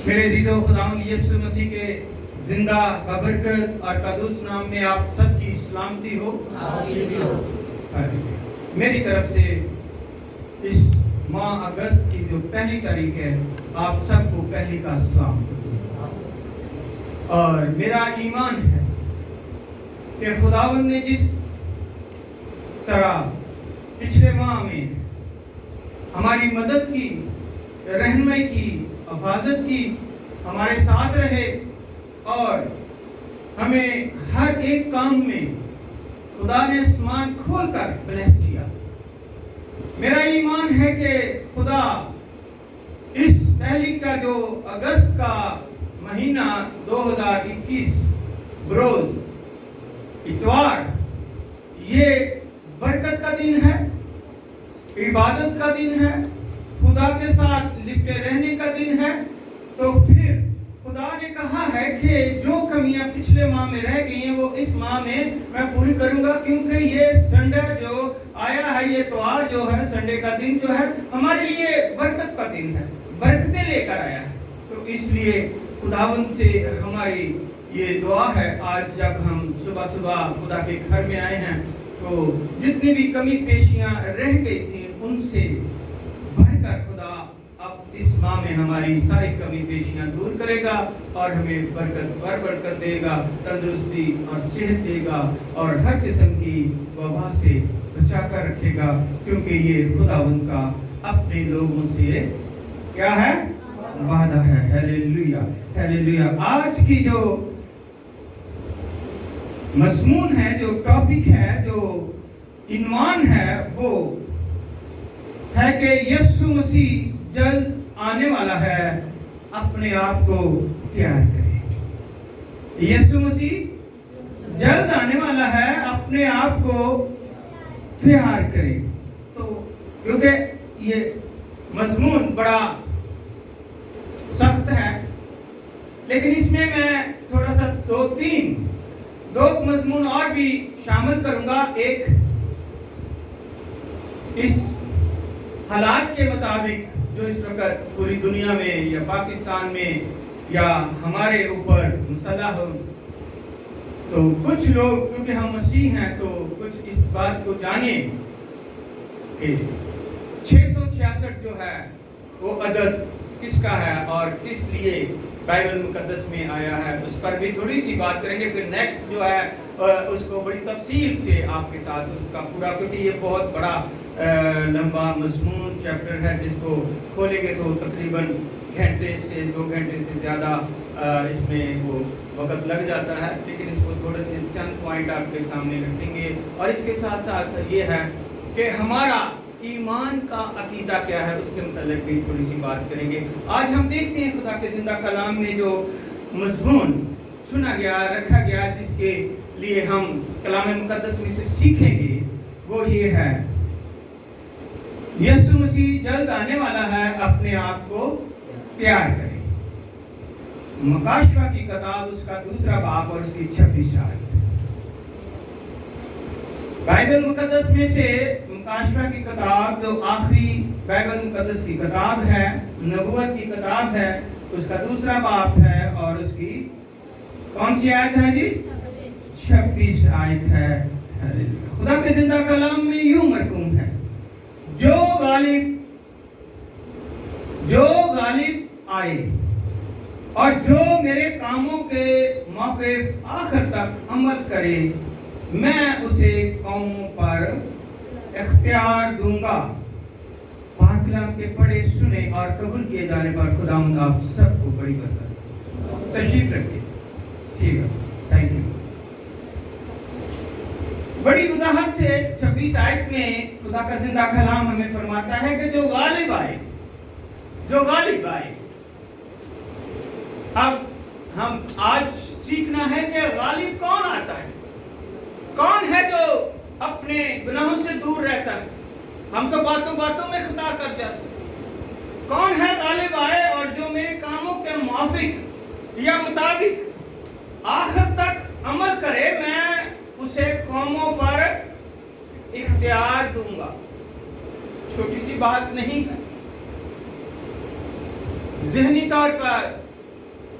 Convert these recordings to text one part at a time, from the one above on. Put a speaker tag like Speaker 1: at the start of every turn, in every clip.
Speaker 1: میرے عزیزو، خداوند یسوع مسیح کے زندہ ببرکت اور قدوس نام میں آپ سب کی سلامتی ہو۔ میری طرف سے اس ماہ اگست کی جو پہلی تاریخ ہے، آپ سب کو پہلی کا سلام۔ اور میرا ایمان ہے کہ خداوند نے جس طرح پچھلے ماہ میں ہماری مدد کی، رہنمائی کی، حفاظت کی، ہمارے ساتھ رہے اور ہمیں ہر ایک کام میں خدا نے آسمان کھول کر بلیس کیا۔ میرا ایمان ہے کہ خدا اس پہلی کا جو اگست کا مہینہ 2021 بروز اتوار، یہ برکت کا دن ہے، عبادت کا دن ہے، خدا کے ساتھ لپٹے رہنے کا دن ہے۔ تو پھر خدا نے کہا ہے کہ جو کمیاں پچھلے ماہ میں رہ گئی ہیں وہ اس ماہ میں پوری کروں گا، کیونکہ یہ سنڈے جو آیا ہے، یہ اتوار جو ہے، سنڈے کا دن جو ہے، ہمارے لیے برکت کا دن ہے، برکتیں لے کر آیا ہے۔ تو اس لیے خداوند سے ہماری یہ دعا ہے، آج جب ہم صبح صبح خدا کے گھر میں آئے ہیں تو جتنی بھی کمی پیشیاں رہ گئی تھیں ان سے بڑھ کر خدا اب اس ماہ میں ہماری ساری کمی پیشیاں دور کرے گا اور ہمیں برکت پر برکت دے گا، تندرستی اور صحت دے گا اور ہر قسم کی وبا سے بچا کر رکھے گا، کیونکہ یہ خداوند کا اپنے لوگوں سے کیا ہے؟ وعدہ ہے۔ Hallelujah, hallelujah. آج کی جو مضمون ہے، جو ٹاپک ہے، جو عنوان ہے، وہ ہے کہ یسوع مسیح جلد آنے والا ہے، اپنے آپ کو تیار کریں۔ یسوع مسیح جلد آنے والا ہے، اپنے آپ کو تیار کریں۔ تو کیونکہ یہ مضمون بڑا سخت ہے، لیکن اس میں تھوڑا سا دو مضمون اور بھی شامل کروں گا۔ ایک اس حالات کے مطابق جو اس وقت پوری دنیا میں یا پاکستان میں یا ہمارے اوپر مسلح ہو، تو کچھ لوگ کیونکہ ہم مسیح ہیں تو کچھ اس بات کو جانیں کہ 666 جو ہے وہ عدد کس کا ہے اور کس لیے بائبل مقدس میں آیا ہے، اس پر بھی تھوڑی سی بات کریں گے۔ پھر نیکسٹ جو ہے اس کو بڑی تفصیل سے آپ کے ساتھ اس کا پورا، کیونکہ یہ بہت بڑا لمبا مضمون چیپٹر ہے، جس کو کھولیں گے تو تقریباً گھنٹے سے 2 گھنٹے سے زیادہ اس میں وہ وقت لگ جاتا ہے، لیکن اس کو تھوڑے سے چند پوائنٹ آپ کے سامنے رکھیں گے۔ اور اس کے ساتھ ساتھ یہ ہے کہ ہمارا ایمان کا عقیدہ کیا ہے، اس کے متعلق بھی تھوڑی سی بات کریں گے۔ آج ہم دیکھتے ہیں خدا کے زندہ کلام میں جو مضمون چنا گیا، رکھا گیا، جس کے لیے ہم کلام مقدس میں سے سیکھیں گے، وہ یہ ہے: یسوع مسیح جلد آنے والا ہے، اپنے آپ کو تیار کریں۔ مکاشفہ کی کتاب، اس کا 2 باب اور اس کی 26 آیت۔ بائبل مقدس میں سے مکاشفہ کی کتاب جو آخری بائبل مقدس کی کتاب ہے، نبوت کی کتاب ہے، اس کا 2 باب ہے اور اس کی کون سی آیت ہے جی؟ 26 آیت ہے۔ خدا کے زندہ کلام میں یوں مرقوم ہے: جو غالب آئے اور جو میرے کاموں کے موقف آخر تک عمل کرے، میں اسے قوموں پر اختیار دوں گا۔ پاک کلام کے پڑھے، سنے اور قبول کیے جانے پر خداوند آپ سب کو بڑی برکت۔ تشریف رکھیے۔ ٹھیک ہے، تھینک یو۔ بڑی وضاحت سے 26 آیت میں خدا کا زندہ کلام ہمیں فرماتا ہے کہ جو غالب آئے۔ اب ہم آج سیکھنا ہے کہ غالب کون آتا ہے، کون ہے جو اپنے گناہوں سے دور رہتا ہے۔ ہم تو باتوں میں خطا کر جاتے ہیں۔ کون ہے غالب آئے اور جو میرے کاموں کے موافق یا مطابق آخر تک عمل کرے، میں اسے قوموں پر اختیار دوں گا۔ چھوٹی سی بات نہیں ہے۔ ذہنی طور پر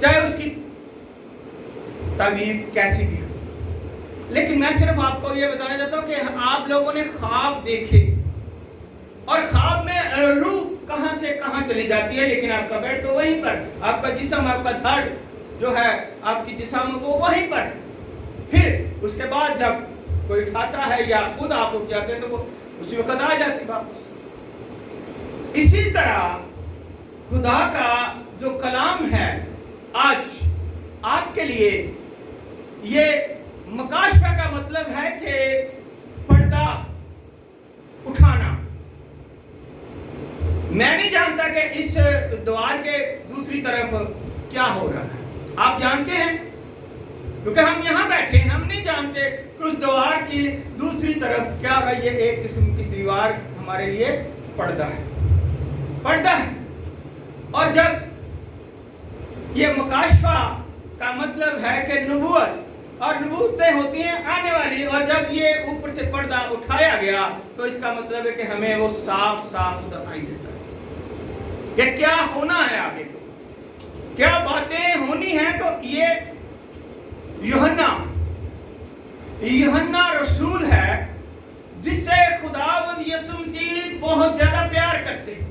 Speaker 1: چاہے اس کی تعبیر کیسی بھی ہو، لیکن میں صرف آپ کو یہ بتانا چاہتا ہوں کہ آپ لوگوں نے خواب دیکھے اور خواب میں روح کہاں سے کہاں چلی جاتی ہے، لیکن آپ کا بیڈ تو وہیں پر، آپ کا جسم، آپ کا دھڑ جو ہے، آپ کی جسم وہ وہیں پر ہے۔ پھر اس کے بعد جب کوئی اٹھاتا ہے یا خود آپ اٹھ جاتے ہیں تو وہ اسی وقت آ جاتی واپس۔ اسی طرح خدا کا جو کلام ہے آج آپ کے لیے، یہ مکاشفہ کا مطلب ہے کہ پردہ اٹھانا۔ میں نہیں جانتا کہ اس دوار کے دوسری طرف کیا ہو رہا ہے، آپ جانتے ہیں؟ کیونکہ ہم یہاں بیٹھے ہیں، ہم نہیں جانتے کہ اس دوار کی دوسری طرف کیا ہو رہا ہے۔ یہ ایک قسم کی دیوار ہمارے لیے پردہ ہے، پردہ ہے۔ اور جب یہ مکاشفہ کا مطلب ہے کہ نبوت، اور نبوتیں ہوتی ہیں آنے والی، اور جب یہ اوپر سے پردہ اٹھایا گیا تو اس کا مطلب ہے کہ ہمیں وہ صاف صاف دکھائی دیتا ہے کہ کیا ہونا ہے، آگے کو کیا باتیں ہونی ہیں۔ تو یہ یوحنا رسول ہے جس سے خداوند یسوع مسیح بہت زیادہ پیار کرتے ہیں،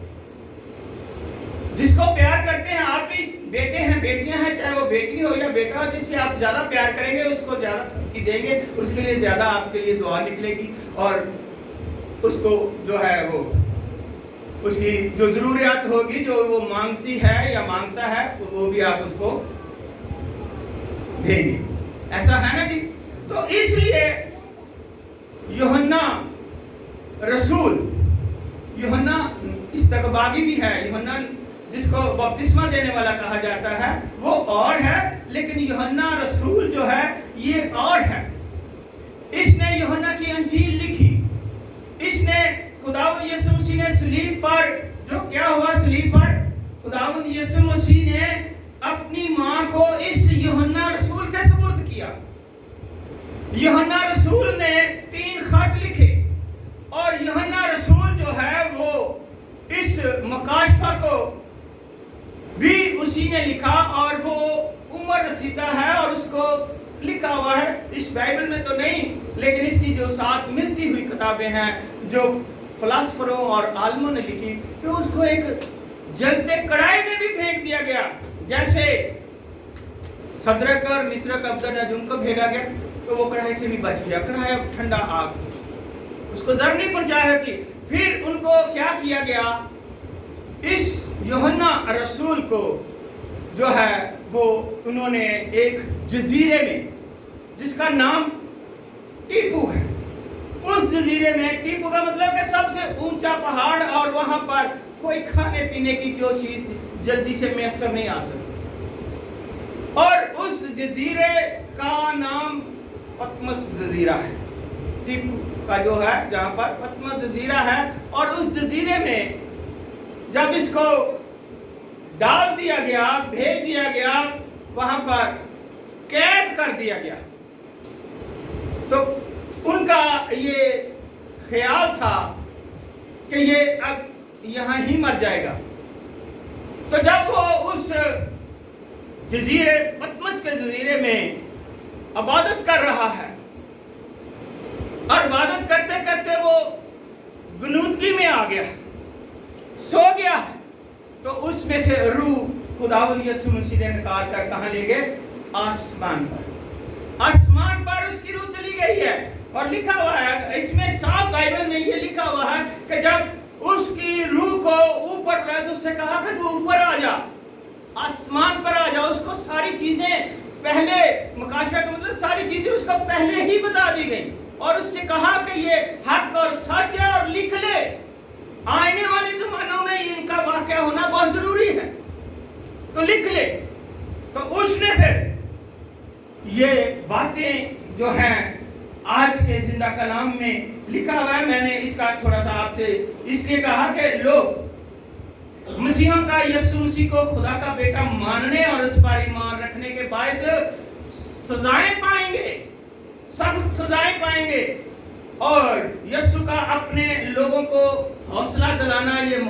Speaker 1: جس کو پیار کرتے ہیں۔ آپ بھی بیٹے ہیں، بیٹیاں ہیں، چاہے وہ بیٹی ہو یا بیٹا ہو، جس سے آپ زیادہ پیار کریں گے اس کو زیادہ ترقی دیں گے، اس کے لیے زیادہ آپ کے لیے دعا نکلے گی، اور اس کو جو ہے وہ اس کی جو ضروریات ہوگی، جو وہ مانگتی ہے یا مانگتا ہے، وہ بھی آپ اس کو دیں گے۔ ایسا ہے نا جی؟ تو اس لیے یوحنا رسول، یوحنا استقباغی بھی ہے، یوحنا جس کو بپتسمہ دینے والا کہا جاتا ہے وہ اور ہے، لیکن یوحنا رسول جو ہے یہ اور ہے۔ اس نے یوحنا کی انجیل لکھی، اس نے خداوند یسوع مسیح نے صلیب پر جو کیا ہوا، صلیب پر خداوند یسوع مسیح نے اپنی ماں کو اس یوحنا رسول کے سپرد کیا۔ یوحنا رسول نے 3 خط لکھے، اور یوحنا رسول جو ہے وہ اس مکاشفہ کو بھی اسی نے لکھا، اور وہ عمر رسیدہ ہے، اور اس کو لکھا ہوا ہے۔ اس بائبل میں تو نہیں، لیکن اس کی جو ساتھ ملتی ہوئی کتابیں ہیں جو فلاسفروں اور عالموں نے لکھی، کہ اس کو ایک جلتے کڑائی میں بھی پھینک دیا گیا، جیسے صدرک اور مسرک عبدالنجم کو بھیجا گیا تو وہ کڑائی سے بھی بچ گیا، کڑائی ٹھنڈا آگ، اس کو زر نہیں پہنچایا کی۔ پھر ان کو کیا کیا گیا، اس یوحنا رسول کو جو ہے وہ انہوں نے ایک جزیرے میں جس کا نام ٹیپو ہے، اس جزیرے میں، ٹیپو کا مطلب کہ سب سے اونچا پہاڑ، اور وہاں پر کوئی کھانے پینے کی جو چیز جلدی سے میسر نہیں آ سکتی، اور اس جزیرے کا نام پتمس جزیرہ ہے، ٹیپو کا جو ہے جہاں پر پتمس جزیرہ ہے۔ اور اس جزیرے میں جب اس کو ڈال دیا گیا، بھیج دیا گیا، وہاں پر قید کر دیا گیا، تو ان کا یہ خیال تھا کہ یہ اب یہاں ہی مر جائے گا۔ تو جب وہ اس جزیرے پتمس کے جزیرے میں عبادت کر رہا ہے، اور عبادت کرتے کرتے وہ گنودگی میں آ گیا، سو گیا ہے، تو اس میں سے روح خداوند یسوع مسیح نے نکال کر کہاں لے گئے، آسمان پر۔ آسمان پر اس کی روح چلی گئی ہے، اور لکھا ہوا ہے اس میں صاف بائبل میں یہ لکھا ہوا ہے کہ جب اس کی روح کو اوپر بلایا تو اس سے کہا کہ تو اوپر آ جا، آسمان پر آ جا۔ اس کو ساری چیزیں پہلے، مکاشفہ کا مطلب ساری چیزیں اس کو پہلے ہی بتا دی گئی، اور اس سے کہا کہ یہ حق اور سچ ہے، اور لکھ لے، آنے والے زمانوں میں ان کا واقعہ ہونا بہت ضروری ہے، تو لکھ لے۔ تو اس نے پھر یہ باتیں جو ہیں آج کے زندہ کلام میں لکھا ہوا ہے۔ میں نے اس کا تھوڑا سا آپ سے اس لیے کہا کہ لوگ مسیحوں کا یسوع مسیح کو خدا کا بیٹا ماننے اور اس پر ایمان رکھنے کے باعث سزائیں پائیں گے، سخت سزائیں پائیں گے، اور یسوع کا اپنے لوگوں کو حوصلہ دلانا یہ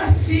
Speaker 1: 80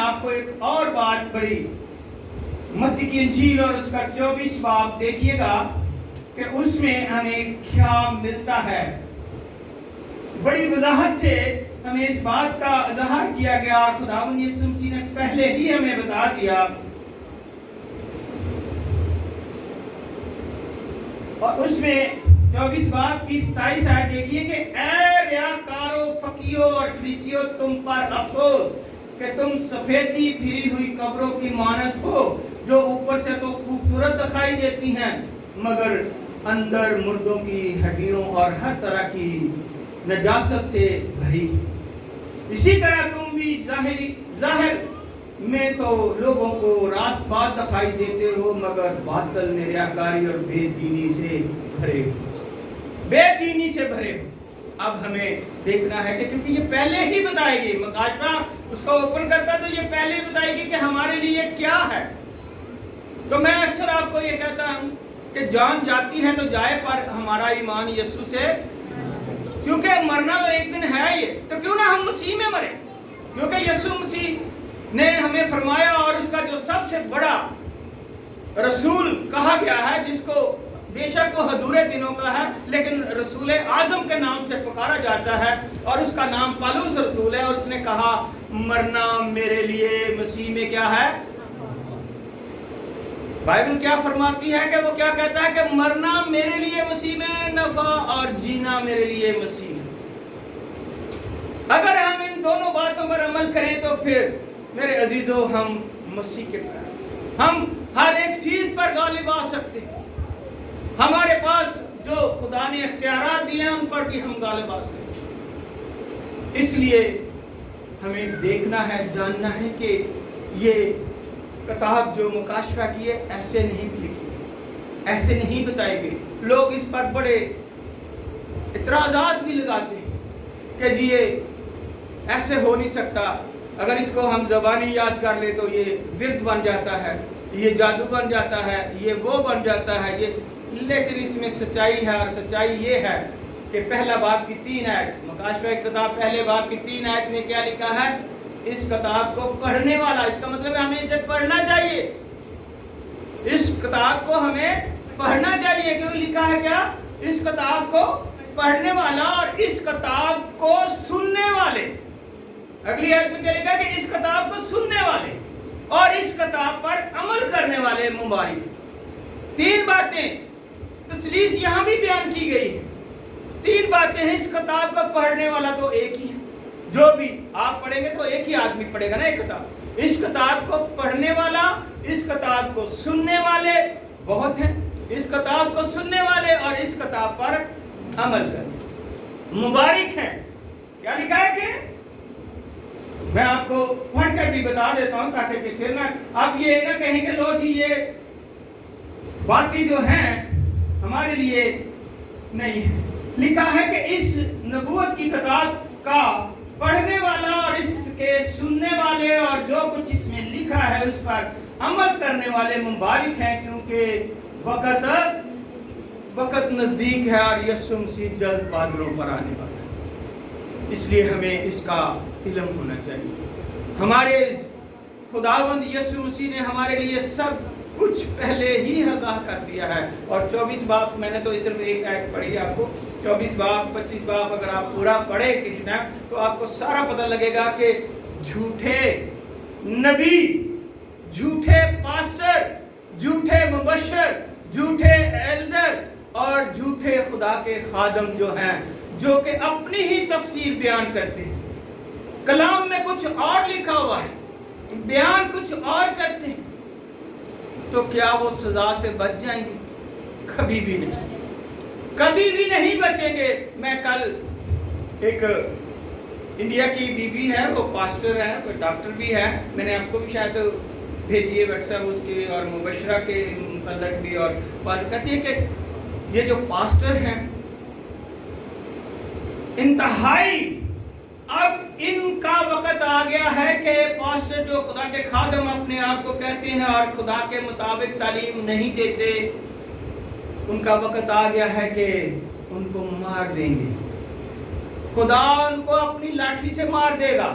Speaker 1: آپ کو ایک اور بات بڑی، متی کی انجیل اور اس کا 24 باب دیکھیے گا کہ اس میں ہمیں کیا ملتا ہے۔ بڑی وضاحت سے ہمیں اس بات کا اظہار کیا گیا اور خداوند یسوع مسیح نے پہلے ہی ہمیں بتا دیا، اور اس میں 24 باب کی 27 آیت دیکھیے کہ اے ریاکارو، فقیو اور فریسیو، تم پر افسوس کہ تم سفیدی پھری ہوئی قبروں کی مانند ہو، جو اوپر سے تو خوبصورت دکھائی دیتی ہیں مگر اندر مردوں کی ہڈیوں اور ہر طرح کی نجاست سے بھری۔ اسی طرح تم بھی ظاہر میں تو لوگوں کو راست بات دکھائی دیتے ہو مگر باطن میں ریاکاری اور بے دینی سے بھرے ہو۔ اب ہمیں دیکھنا ہے کہ کیونکہ یہ پہلے ہی بتائے گی، مکاشفہ اس کو اوپن کرتا تو یہ پہلے ہی بتائے گی کہ ہمارے لیے کیا ہے۔ تو میں اکثر آپ کو یہ کہتا ہوں کہ جان جاتی ہے تو جائے، پر ہمارا ایمان یسوع سے، کیونکہ مرنا تو ایک دن ہے ہی، تو کیوں نہ ہم مسیح میں مریں، کیونکہ یسوع مسیح نے ہمیں فرمایا، اور اس کا جو سب سے بڑا رسول کہا گیا ہے، جس کو بے شک وہ حضور دنوں کا ہے لیکن رسول اعظم کے نام سے پکارا جاتا ہے، اور اس کا نام پالوس رسول ہے، اور اس نے کہا مرنا میرے لیے مسیح میں کیا ہے۔ بائبل کیا فرماتی ہے کہ وہ کیا کہتا ہے کہ مرنا میرے لیے مسیح میں نفع اور جینا میرے لیے مسیح میں۔ اگر ہم ان دونوں باتوں پر عمل کریں تو پھر میرے عزیزو ہم مسیح کے پاس، ہم ہر ایک چیز پر غالب آ سکتے ہیں۔ ہمارے پاس جو خدا نے اختیارات دیے ہیں ان پر بھی ہم غالب آ سکتے ہیں۔ اس لیے ہمیں دیکھنا ہے، جاننا ہے کہ یہ کتاب جو مکاشفہ کی ہے ایسے نہیں لکھی، ایسے نہیں بتائی گئی۔ لوگ اس پر بڑے اعتراضات بھی لگاتے ہیں کہ جی یہ ایسے ہو نہیں سکتا، اگر اس کو ہم زبانی یاد کر لیں تو یہ ورد بن جاتا ہے، یہ جادو بن جاتا ہے، یہ وہ بن جاتا ہے، یہ، لیکن اس میں سچائی ہے، اور سچائی یہ ہے کہ پہلا باب کی 3 آیت، مکاشفہ کی کتاب پہلے باب کی 3 آیت میں کیا لکھا ہے؟ اس کتاب کو پڑھنے والا، اس کا مطلب ہے ہمیں اسے پڑھنا چاہیے، اس کتاب کو ہمیں پڑھنا چاہیے۔ کیوں لکھا ہے کیا؟ اس کتاب کو پڑھنے والا اور اس کتاب کو سننے والے۔ اگلی آیت میں کیا لکھا کہ اس کتاب کو سننے والے اور اس کتاب پر عمل کرنے والے مبارک۔ 3 باتیں تثلیث یہاں بھی بیان کی گئی ہے، 3 باتیں ہیں۔ اس کتاب کا پڑھنے والا تو ایک ہی ہے، جو بھی آپ پڑھیں گے تو ایک ہی آدمی پڑھے گا نا ایک کتاب۔ اس کتاب کو پڑھنے والا، اس کتاب کو سننے والے بہت ہیں، اس کتاب کو سننے والے اور اس کتاب پر عمل کرنے مبارک ہیں۔ کیا لکھا ہے کہ میں آپ کو پڑھ کر بھی بتا دیتا ہوں تاکہ کہ پھر نہ آپ یہ نہ کہیں کہ لو جی یہ باتیں جو ہیں ہمارے لیے نہیں ہے۔ لکھا ہے کہ اس نبوت کی کتاب کا پڑھنے والا اور اس کے سننے والے اور جو کچھ اس میں لکھا ہے اس پر عمل کرنے والے مبارک ہیں، کیونکہ وقت نزدیک ہے اور یسوع مسیح جلد بادلوں پر آنے والا ہے۔ اس لیے ہمیں اس کا علم ہونا چاہیے۔ ہمارے خداوند یسوع مسیح نے ہمارے لیے سب کچھ پہلے ہی آگاہ کر دیا ہے، اور 24 باب میں نے تو صرف ایک آیت پڑھی آپ کو، 24 باب 25 باب اگر آپ پورا پڑھے کسی ٹائم تو آپ کو سارا پتہ لگے گا کہ جھوٹے نبی، جھوٹے پاسٹر، جھوٹے مبشر، جھوٹے ایلڈر اور جھوٹے خدا کے خادم جو ہیں، جو کہ اپنی ہی تفسیر بیان کرتے ہیں، کلام میں کچھ اور لکھا ہوا ہے، بیان کچھ اور کرتے ہیں، تو کیا وہ سزا سے بچ جائیں گے؟ کبھی بھی نہیں، کبھی بھی نہیں بچیں گے۔ میں کل ایک انڈیا کی بی بی ہے، وہ پاسٹر ہے، وہ ڈاکٹر بھی ہے، میں نے آپ کو بھی شاید بھیجی ہے واٹس ایپ اس کی، اور مبشرہ کے متعلق بھی، اور بات کہتی ہے کہ یہ جو پاسٹر ہیں انتہائی، اب ان کا وقت آ گیا ہے کہ پاسٹر جو خدا کے خادم اپنے آپ کو کہتے ہیں اور خدا کے مطابق تعلیم نہیں دیتے، ان کا وقت آ گیا ہے کہ ان کو مار دیں گے، خدا ان کو اپنی لاٹھی سے مار دے گا۔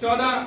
Speaker 1: 14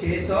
Speaker 1: 600,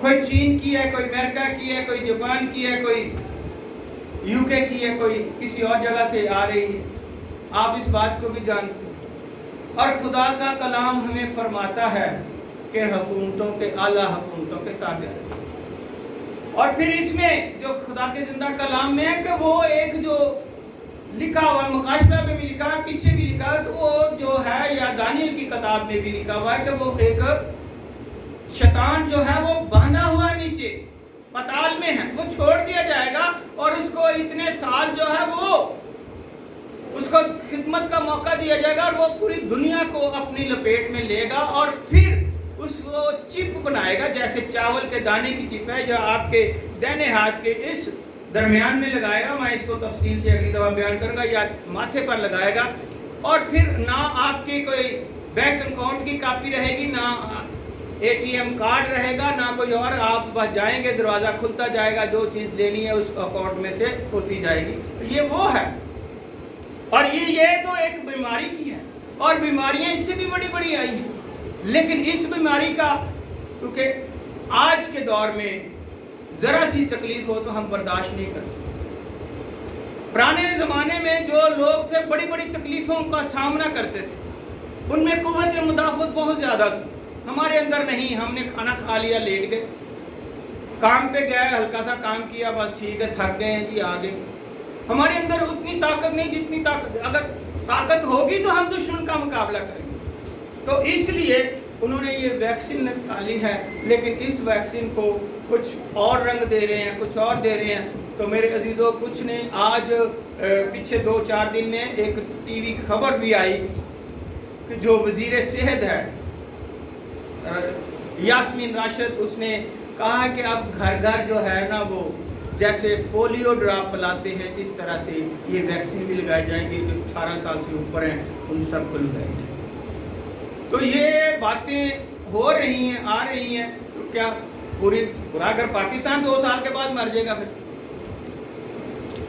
Speaker 1: کوئی چین کی ہے، کوئی امریکہ کی ہے، کوئی جاپان کی ہے، کوئی UK کی ہے، کوئی کسی اور جگہ سے آ رہی ہے، آپ اس بات کو بھی جانتے ہیں۔ اور خدا کا کلام ہمیں فرماتا ہے کہ حکومتوں کے، اعلیٰ حکومتوں کے تابع رہیں۔ اور پھر اس میں جو خدا کے زندہ کلام میں ہے کہ وہ ایک جو لکھا ہوا ہے، مکاشفہ میں بھی لکھا ہے، پیچھے بھی لکھا ہے، تو وہ جو ہے یا دانیل کی کتاب میں بھی لکھا ہوا ہے کہ وہ ایک شیطان جو ہے وہ باندھا ہوا نیچے پتال میں ہے، وہ چھوڑ دیا جائے گا اور اس کو اتنے سال جو ہے وہ اس کو خدمت کا موقع دیا جائے گا اور وہ پوری دنیا کو اپنی لپیٹ میں لے گا اور پھر اس کو چپ بنائے گا، جیسے چاول کے دانے کی چپ ہے جو آپ کے دہنے ہاتھ کے اس درمیان میں لگائے گا۔ میں اس کو تفصیل سے اگلی دفعہ بیان کروں گا، یا ماتھے پر لگائے گا، اور پھر نہ آپ کی کوئی بینک اکاؤنٹ کی کاپی رہے گی، نہ ATM کارڈ رہے گا، نہ کوئی اور۔ آپ بس جائیں گے، دروازہ کھلتا جائے گا، جو چیز لینی ہے اس اکاؤنٹ میں سے ہوتی جائے گی۔ یہ وہ ہے، اور یہ تو ایک بیماری کی ہے، اور بیماریاں اس سے بھی بڑی بڑی آئی ہیں، لیکن اس بیماری کا کیونکہ آج کے دور میں ذرا سی تکلیف ہو تو ہم برداشت نہیں کر سکتے۔ پرانے زمانے میں جو لوگ تھے بڑی بڑی تکلیفوں کا سامنا کرتے تھے، ان میں قوت مدافعت بہت زیادہ تھی۔ ہمارے اندر نہیں، ہم نے کھانا کھا لیا، لیٹ گئے، کام پہ گئے، ہلکا سا کام کیا، بس ٹھیک ہے، تھک گئے ہیں جی، آگے۔ ہمارے اندر اتنی طاقت نہیں جتنی طاقت، اگر طاقت ہوگی تو ہم دشمن کا مقابلہ کریں گے۔ تو اس لیے انہوں نے یہ ویکسین نکالی ہے، لیکن اس ویکسین کو کچھ اور رنگ دے رہے ہیں، کچھ اور دے رہے ہیں۔ تو میرے عزیزوں، کچھ نہیں، آج پچھے 2-4 دن میں ایک ٹی وی خبر بھی آئی کہ جو وزیر صحت ہے یاسمین راشد، اس نے کہا کہ اب گھر گھر جو ہے نا وہ جیسے پولیو ڈراپ پلاتے ہیں، اس طرح سے یہ ویکسین بھی لگائی جائے گی، جو 18 سال سے اوپر ہیں ان سب کو لگائی جائے گی۔ تو یہ باتیں ہو رہی ہیں، آ رہی ہیں، تو کیا پورا اگر پاکستان 2 سال کے بعد مر جائے گا؟ پھر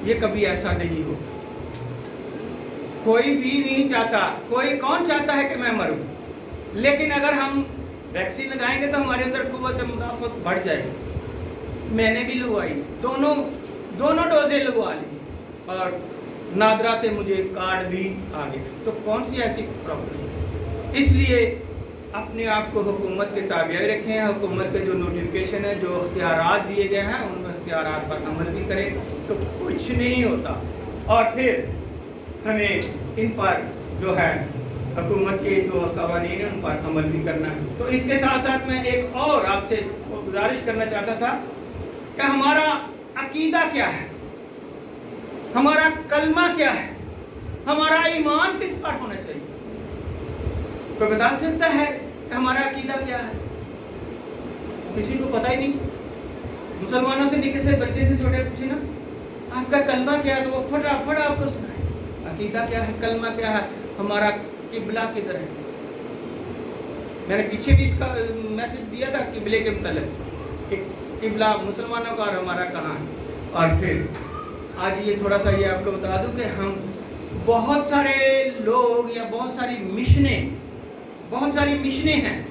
Speaker 1: یہ کبھی ایسا نہیں ہوگا، کوئی بھی نہیں چاہتا، کون چاہتا ہے کہ میں مروں؟ لیکن اگر ہم ویکسین لگائیں گے تو ہمارے اندر قوت مدافعت بڑھ جائے گی۔ میں نے بھی لگوائی، دونوں ڈوزیں لگوا لی، اور نادرا سے مجھے کارڈ بھی آ گیا، تو کون سی ایسی پرابلم؟ اس لیے اپنے آپ کو حکومت کے تابع رکھیں، حکومت کے جو نوٹیفکیشن ہے، جو اختیارات دیے گئے ہیں، ان اختیارات پر عمل بھی کریں تو کچھ نہیں ہوتا۔ اور پھر ہمیں ان پر جو ہے حکومت کے جو قوانین ہیں ان پر عمل بھی کرنا ہے۔ تو اس کے ساتھ ساتھ میں ایک اور آپ سے گزارش کرنا چاہتا تھا کہ ہمارا عقیدہ کیا ہے، ہمارا کلمہ کیا ہے، ہمارا ایمان کس پر ہونا چاہیے؟ کوئی بتا سکتا ہے کہ ہمارا عقیدہ کیا ہے؟ کسی کو پتہ ہی نہیں۔ مسلمانوں سے نکے سے بچے سے چھوٹے پوچھے نا آپ کا کلمہ کیا ہے، تو وہ فٹافٹ آپ کو سنائے عقیدہ کیا ہے، کلمہ کیا ہے، ہمارا قبلہ کدھر ہے۔ میں نے پیچھے بھی اس کا میسج دیا تھا قبلے کے متعلق کہ قبلہ مسلمانوں کا اور ہمارا کہاں ہے۔ اور پھر آج یہ تھوڑا سا یہ آپ کو بتا دوں کہ ہم بہت سارے لوگ یا بہت ساری مشنیں ہیں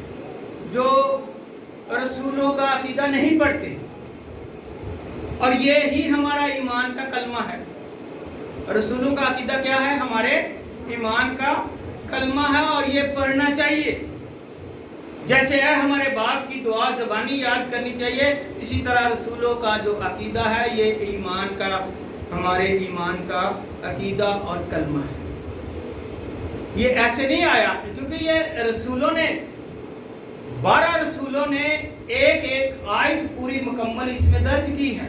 Speaker 1: جو رسولوں کا عقیدہ نہیں پڑھتے، اور یہی ہمارا ایمان کا کلمہ ہے۔ رسولوں کا عقیدہ کیا ہے؟ ہمارے ایمان کا کلمہ ہے، اور یہ پڑھنا چاہیے۔ جیسے ہے ہمارے باپ کی دعا زبانی یاد کرنی چاہیے، اسی طرح رسولوں کا جو عقیدہ ہے یہ ایمان کا، ہمارے ایمان کا عقیدہ اور کلمہ ہے۔ یہ ایسے نہیں آیا، کیونکہ یہ رسولوں نے 12 رسولوں نے ایک آیت پوری مکمل اس میں درج کی ہے۔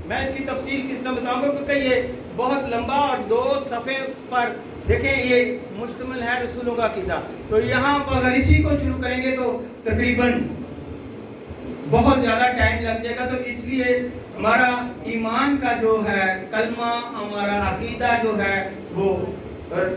Speaker 1: میں اس کی تفصیل کس طرح بتاؤں گا کیونکہ یہ بہت لمبا اور 2 صفحے پر دیکھیں یہ مشتمل ہے رسولوں کا عقیدہ۔ تو یہاں پر اگر اسی کو شروع کریں گے تو تقریباً بہت زیادہ ٹائم لگ جائے گا۔ تو اس لیے ہمارا ایمان کا جو ہے کلمہ، ہمارا عقیدہ جو ہے وہ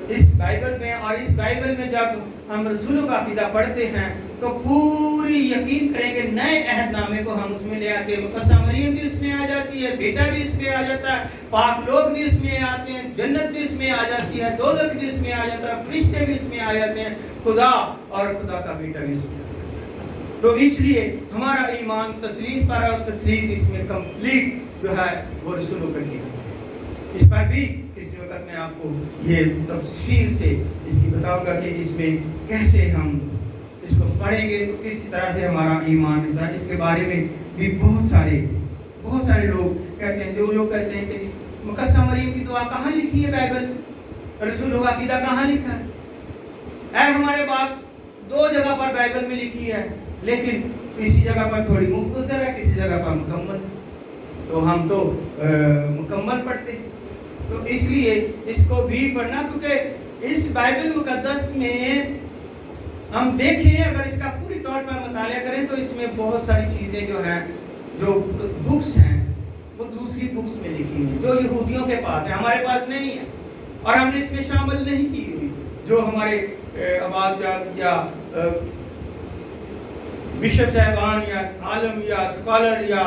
Speaker 1: اس بائبل میں، اور اس بائبل میں جب ہم رسولوں کا عقیدہ پڑھتے ہیں تو پوری یقین کریں گے نئے عہد نامے کو ہم اس میں لے آتے ہیں۔ مقدسہ مریم بھی اس میں آ جاتی ہے، بیٹا بھی اس میں آ جاتا ہے، پاک لوگ بھی اس میں آتے ہیں، جنت بھی اس میں آ جاتی ہے، دوزخ بھی اس میں آ جاتا ہے، فرشتے بھی اس میں آ جاتے ہیں، خدا اور خدا کا بیٹا بھی اس میں آ جاتا ہے۔ تو اس لیے ہمارا ایمان تسلیس پر اور تسلیس اس میں کمپلیٹ جو ہے وہ رسولوں پر کی. اس پر بھی کسی وقت میں آپ کو یہ تفصیل سے اس کی بتاؤں گا کہ اس میں کیسے ہم اس کو پڑھیں گے تو کس طرح سے ہمارا ایمان ہوتا ہے. اس کے بارے میں بھی بہت سارے لوگ کہتے ہیں. جو لوگ کہتے ہیں کہ مقدسہ مریم کی دعا کہاں لکھی ہے بائبل، رسولوں کا عقیدہ کہاں لکھا ہے؟ اے ہمارے باپ 2 جگہ پر بائبل میں لکھی ہے، لیکن کسی جگہ پر تھوڑی مختصر ہے، کسی جگہ پر مکمل. تو ہم تو مکمل پڑھتے ہیں. تو اس لیے اس کو بھی پڑھنا، کیونکہ اس بائبل مقدس میں ہم دیکھیں اگر اس کا پوری طور پر مطالعہ کریں تو اس میں بہت ساری چیزیں جو ہیں، جو بکس ہیں وہ دوسری بکس میں لکھی ہیں جو یہودیوں کے پاس ہے، ہمارے پاس نہیں ہے، اور ہم نے اس میں شامل نہیں کی ہوئی. جو ہمارے آباد یا بشپ صاحبان یا عالم یا اسکالر یا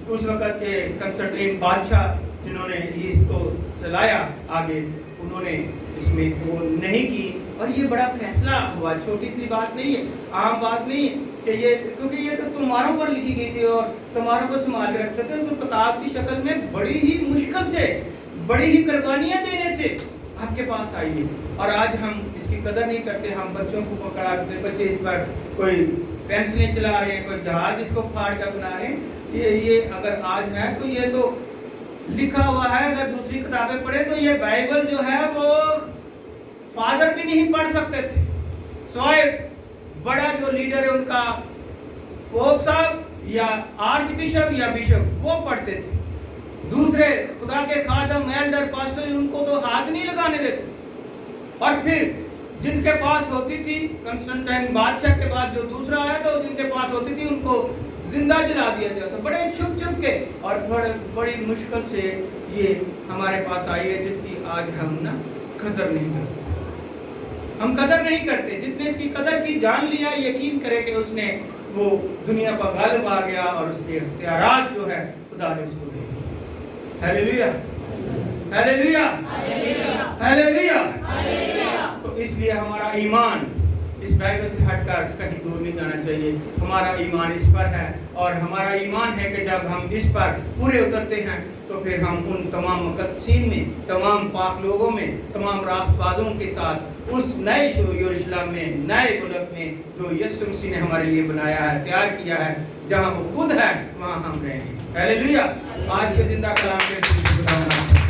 Speaker 1: اس وقت کے کنسلٹنٹ بادشاہ جنہوں نے اس کو چلایا آگے، انہوں نے اس میں وہ نہیں کی. اور یہ بڑا فیصلہ ہوا، چھوٹی سی بات نہیں ہے، عام بات نہیں ہے کہ یہ، کیونکہ یہ تو تمہاروں پر لکھی گئی تھی اور تمہاروں کو سنبھال کے رکھتے تھے. تو کتاب کی شکل میں بڑی ہی مشکل سے، بڑی ہی قربانیاں دینے سے آپ کے پاس آئی ہے. اور آج ہم اس کی قدر نہیں کرتے. ہم بچوں کو پکڑا دیتے، بچے اس پر کوئی پینسلیں چلا رہے ہیں، کوئی جہاز اس کو پھاڑ کر بنا رہے ہیں. یہ اگر آج ہے تو یہ تو لکھا ہوا ہے. اگر دوسری کتابیں پڑھیں تو یہ بائبل جو ہے وہ فادر بھی نہیں پڑھ سکتے تھے، سوائے بڑا جو لیڈر ہے ان کا پوپ صاحب یا آرچ بشپ یا بشپ وہ پڑھتے تھے. دوسرے خدا کے خادم ایلڈر پاسٹر ان کو تو ہاتھ نہیں لگانے دیتے. اور پھر جن کے پاس ہوتی تھی کنسٹنٹائن بادشاہ کے بعد جو دوسرا ہے تو جن کے پاس ہوتی تھی ان کو زندہ جلا دیا جاتا. بڑے چھپ چھپ کے اور بڑی مشکل سے یہ ہمارے پاس آئی ہے، جس کی آج ہم نا قدر نہیں کرتے. ہم قدر نہیں کرتے. جس نے اس کی قدر کی جان لیا، یقین کرے کہ اس نے وہ دنیا پر غالب آ گیا اور اس کے اختیارات جو ہے خدا نے اس کو دے دی. Hallelujah, hallelujah, hallelujah. تو اس لیے ہمارا ایمان اس بائبل سے ہٹ کر کہیں دور نہیں جانا چاہیے. ہمارا ایمان اس پر ہے، اور ہمارا ایمان ہے کہ جب ہم اس پر پورے اترتے ہیں تو پھر ہم ان تمام مقدسین میں، تمام پاک لوگوں میں، تمام راست بازوں کے ساتھ اس نئے یروشلم میں، نئے ملک میں جو یسوع مسیح نے ہمارے لیے بنایا ہے، تیار کیا ہے، جہاں وہ خود ہے وہاں ہم رہیں گے. ہیلیلویا. آج کے زندہ کلام کے